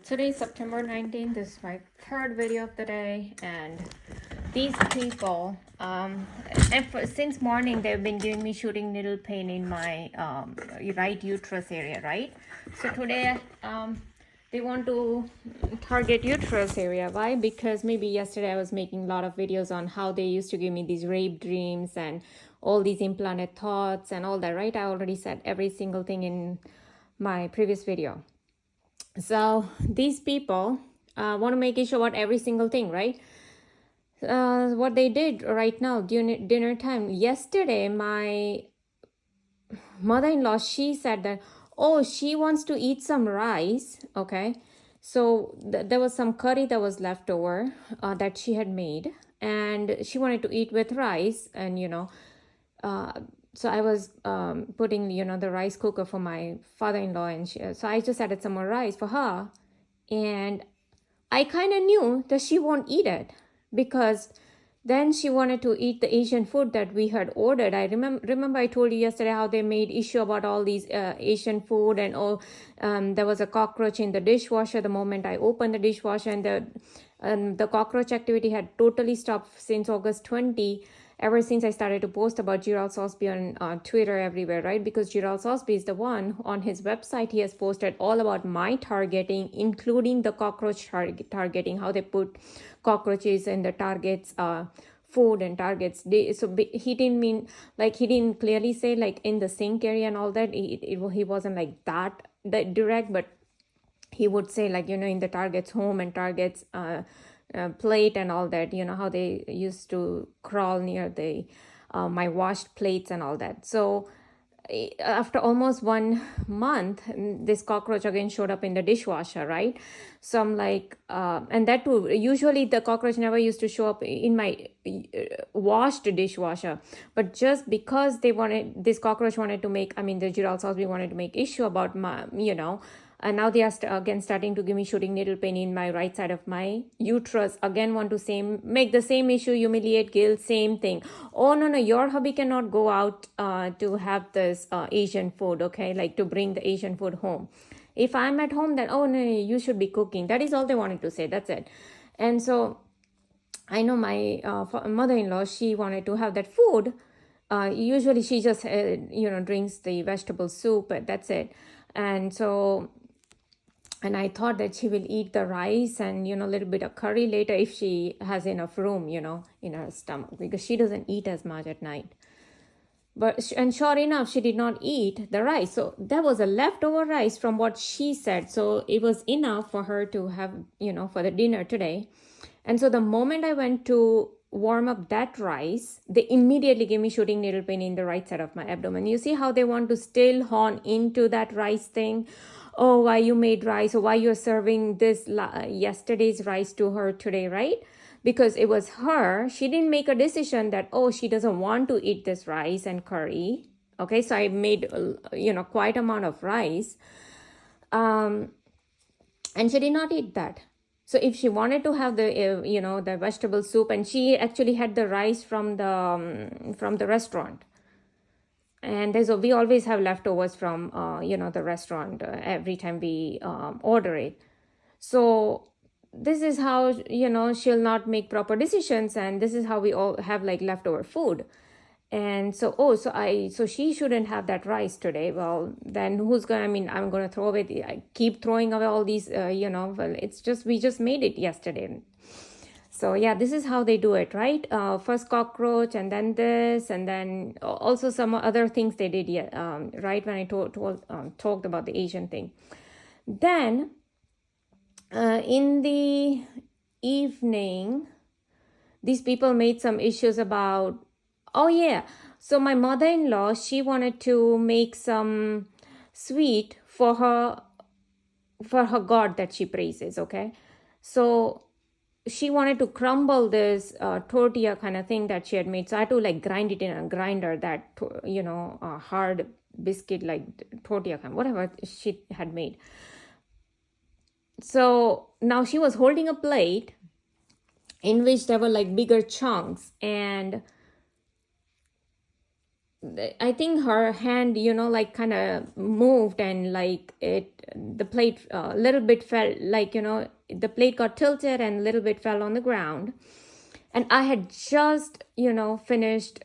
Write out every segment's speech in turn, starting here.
Today is September 19th. This is my third video of the day, and these people, since morning they've been giving me shooting needle pain in my right uterus area, right? So today they want to target uterus area. Why? Because maybe yesterday I was making a lot of videos on how they used to give me these rape dreams and all these implanted thoughts and all that, right? I already said every single thing in my previous video. So these people want to make issue about every single thing, right? What they did right now during dinner time yesterday, my mother-in-law, she said that, oh, she wants to eat some rice. Okay, so there was some curry that was left over that she had made, and she wanted to eat with rice. And so I was putting, the rice cooker for my father-in-law, and so I just added some more rice for her. And I kind of knew that she won't eat it, because then she wanted to eat the Asian food that we had ordered. I remember I told you yesterday how they made issue about all these Asian food, and there was a cockroach in the dishwasher the moment I opened the dishwasher, and the cockroach activity had totally stopped since August 20. Ever since I started to post about Gerald Sosby on Twitter everywhere, right? Because Gerald Sosby is the one on his website. He has posted all about my targeting, including the cockroach targeting, how they put cockroaches in the targets food and targets. So he didn't mean, like, he didn't clearly say like in the sink area and all that. He wasn't like that direct, but he would say like, in the target's home and target's plate and all that, how they used to crawl near the my washed plates and all that. So after almost 1 month, this cockroach again showed up in the dishwasher, right? So I'm like, and that too, usually the cockroach never used to show up in my washed dishwasher, but just because this cockroach wanted to make, the Gerald Sosby wanted to make issue about my, and now they are again starting to give me shooting needle pain in my right side of my uterus. Again, want to make the same issue, humiliate, guilt, same thing. Oh, no, your hubby cannot go out to have this Asian food, okay? Like to bring the Asian food home. If I'm at home, then, oh, no, you should be cooking. That is all they wanted to say. That's it. And so I know my mother-in-law, she wanted to have that food. Usually she just, drinks the vegetable soup, but that's it. And I thought that she will eat the rice and, a little bit of curry later if she has enough room, in her stomach, because she doesn't eat as much at night. And sure enough, she did not eat the rice. So that was a leftover rice from what she said. So it was enough for her to have, for the dinner today. And so the moment I went to warm up that rice, they immediately gave me shooting needle pain in the right side of my abdomen. You see how they want to still hone into that rice thing? Oh, why you made rice, or why you're serving this yesterday's rice to her today, right? Because it was her. She didn't make a decision that, oh, she doesn't want to eat this rice and curry. Okay, so I made, quite amount of rice. And she did not eat that. So if she wanted to have the, the vegetable soup, and she actually had the rice from the restaurant. And we always have leftovers from, the restaurant every time we order it. So this is how, she'll not make proper decisions. And this is how we all have like leftover food. And so, so she shouldn't have that rice today. Well, then I'm going to throw away. I keep throwing away all these, we just made it yesterday. So yeah, this is how they do it, right? First cockroach, and then this, and then also some other things they did, right? When I talked about the Asian thing. Then in the evening, these people made some issues about, oh yeah, so my mother-in-law, she wanted to make some sweet for her God that she praises, okay? So she wanted to crumble this tortilla kind of thing that she had made. So I had to like grind it in a grinder, that, hard biscuit, like tortilla kind, whatever she had made. So now she was holding a plate in which there were like bigger chunks, and I think her hand, like kind of moved, and like the plate a little bit fell, like, the plate got tilted and a little bit fell on the ground. And I had just, finished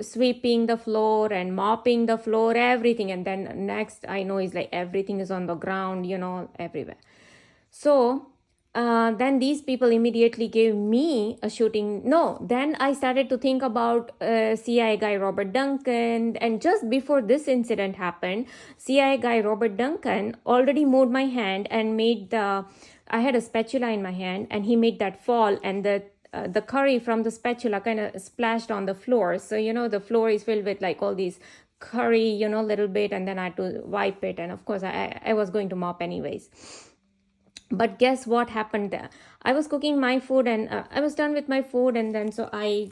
sweeping the floor and mopping the floor, everything. And then next I know is like everything is on the ground, everywhere. So then these people immediately gave me a shooting. No, then I started to think about CIA guy Robert Duncan. And just before this incident happened, CIA guy Robert Duncan already moved my hand and made I had a spatula in my hand, and he made that fall, and the curry from the spatula kind of splashed on the floor. So, the floor is filled with like all these curry, little bit, and then I had to wipe it. And of course, I was going to mop anyways. But guess what happened there? I was cooking my food, and I was done with my food, and then so I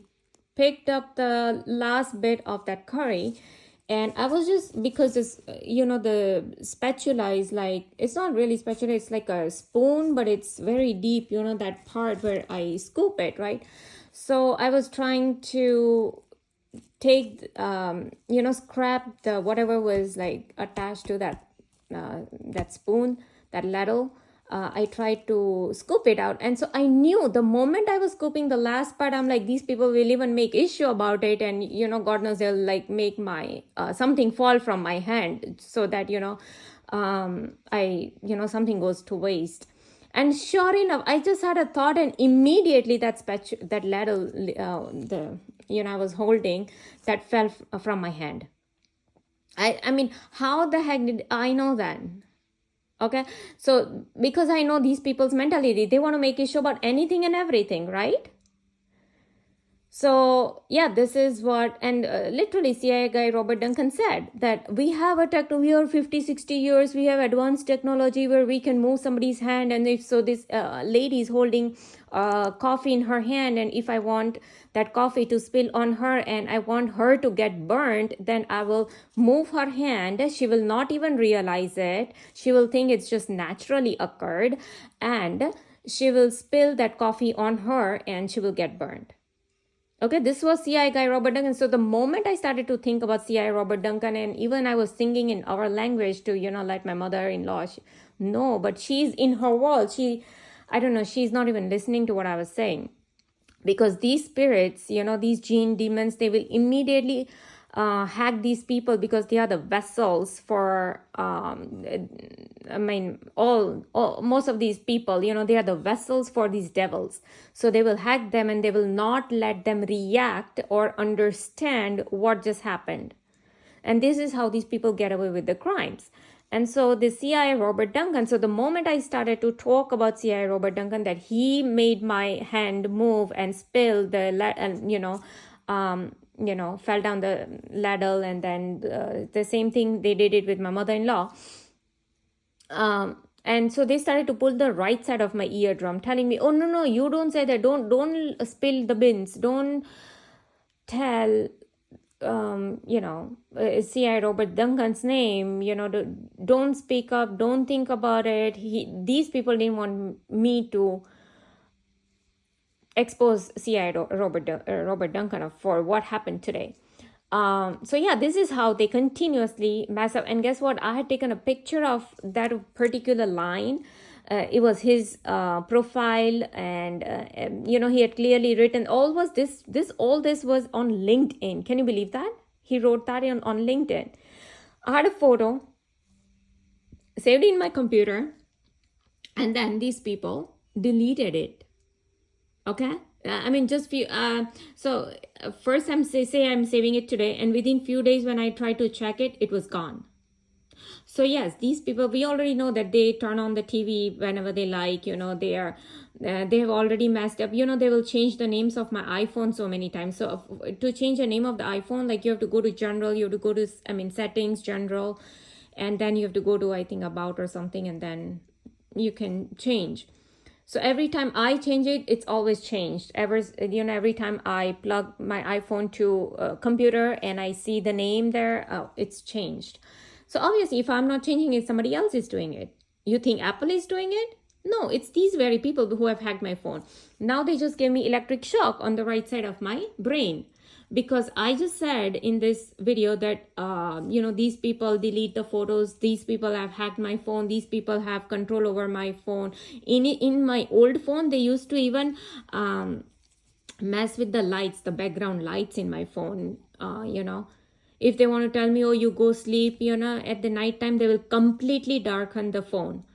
picked up the last bit of that curry, and I was just, because this, the spatula is like, it's not really spatula, it's like a spoon, but it's very deep, that part where I scoop it, right? So I was trying to take, scrap the whatever was like attached to that spoon, that ladle. I tried to scoop it out. And so I knew the moment I was scooping the last part, I'm like, these people will even make issue about it. And, God knows they'll like make my, something fall from my hand so that, something goes to waste. And sure enough, I just had a thought, and immediately that ladle, I was holding, that fell from my hand. I mean, how the heck did I know that? Okay, so because I know these people's mentality, they want to make issue about anything and everything, right? So yeah, this is what, and literally CIA guy Robert Duncan said that we have we are 50, 60 years, we have advanced technology where we can move somebody's hand. And if so, this lady is holding coffee in her hand, and if I want that coffee to spill on her and I want her to get burnt, then I will move her hand. She will not even realize it. She will think it's just naturally occurred, and she will spill that coffee on her and she will get burnt. Okay, this was CI guy Robert Duncan. So the moment I started to think about CI Robert Duncan, and even I was thinking in our language to, like my mother-in-law, no, but she's in her world. I don't know, she's not even listening to what I was saying. Because these spirits, these gene demons, they will immediately hack these people, because they are the vessels for, most of these people, they are the vessels for these devils. So they will hack them, and they will not let them react or understand what just happened. And this is how these people get away with the crimes. And so the CIA Robert Duncan, so the moment I started to talk about CIA Robert Duncan, that he made my hand move and spill fell down the ladle, and then the same thing, they did it with my mother-in-law. And so they started to pull the right side of my eardrum, telling me, oh, no, you don't say that. Don't spill the beans. Don't tell, C.I. Robert Duncan's name, don't speak up, don't think about it. These people didn't want me to expose C.I. Robert Duncan for what happened today. So yeah, this is how they continuously mess up. And guess what? I had taken a picture of that particular line. It was his profile, and he had clearly written all this was on LinkedIn. Can you believe that? He wrote that on LinkedIn. I had a photo saved in my computer, and then these people deleted it. Okay, I mean, just few. So first I'm saving it today, and within few days when I tried to check it, it was gone. So yes, these people, we already know that they turn on the TV whenever they like. They have already messed up. They will change the names of my iPhone so many times. So to change the name of the iPhone, like you have to go to general, you have to go to settings, general, and then you have to go to, I think, about or something, and then you can change. So every time I change it, it's always changed. Every time I plug my iPhone to a computer and I see the name there, it's changed. So obviously, if I'm not changing it, somebody else is doing it. You think Apple is doing it? No, it's these very people who have hacked my phone. Now they just gave me electric shock on the right side of my brain, because I just said in this video that, you know, these people delete the photos, these people have hacked my phone, these people have control over my phone. In my old phone, they used to even mess with the lights, the background lights in my phone, you know. If they want to tell me, oh, you go sleep, you know, at the night time, they will completely darken the phone.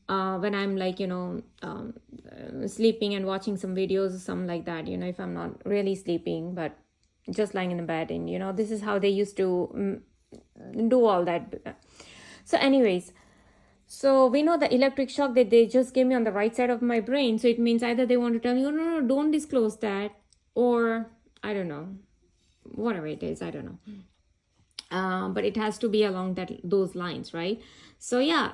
When I'm like, you know, sleeping and watching some videos or something like that, you know, if I'm not really sleeping, but just lying in the bed, and, you know, this is how they used to do all that. So anyways, so we know the electric shock that they just gave me on the right side of my brain. So it means either they want to tell me, oh, no, don't disclose that, or I don't know, whatever it is, I don't know. But it has to be along those lines, right? So yeah,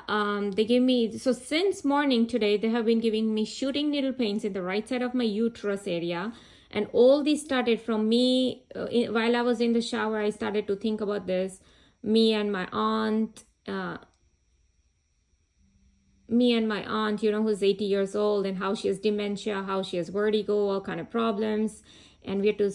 they gave me, so since morning today, they have been giving me shooting needle pains in the right side of my uterus area. And all this started from me, while I was in the shower, I started to think about this. Me and my aunt, you know, who's 80 years old, and how she has dementia, how she has vertigo, all kind of problems. And we had to,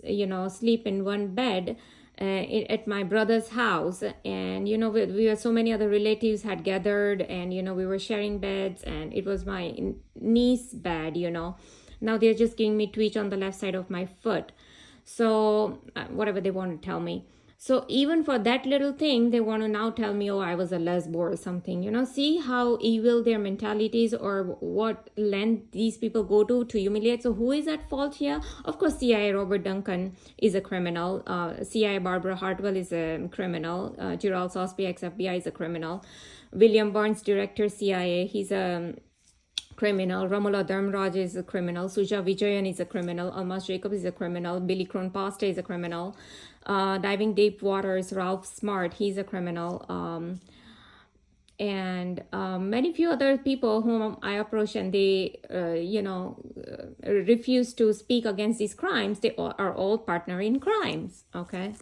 you know, sleep in one bed at my brother's house. And, you know, we were, so many other relatives had gathered, and, you know, we were sharing beds, and it was my niece's bed, you know. Now they're just giving me twitch on the left side of my foot. So whatever they want to tell me. So even for that little thing, they want to now tell me, oh, I was a lesbo or something. You know, see how evil their mentality is, or what length these people go to humiliate. So who is at fault here? Of course, CIA Robert Duncan is a criminal. CIA Barbara Hartwell is a criminal. Gerald Sosby, ex-FBI, is a criminal. William Burns, director CIA, he's a criminal. Ramula Dharmraj is a criminal. Suja Vijayan is a criminal. Almas Jacob is a criminal. Billy Crone Pasta is a criminal. Diving Deep Waters, Ralph Smart, he's a criminal. And many few other people whom I approach, and they, you know, refuse to speak against these crimes. They are all partner in crimes, okay?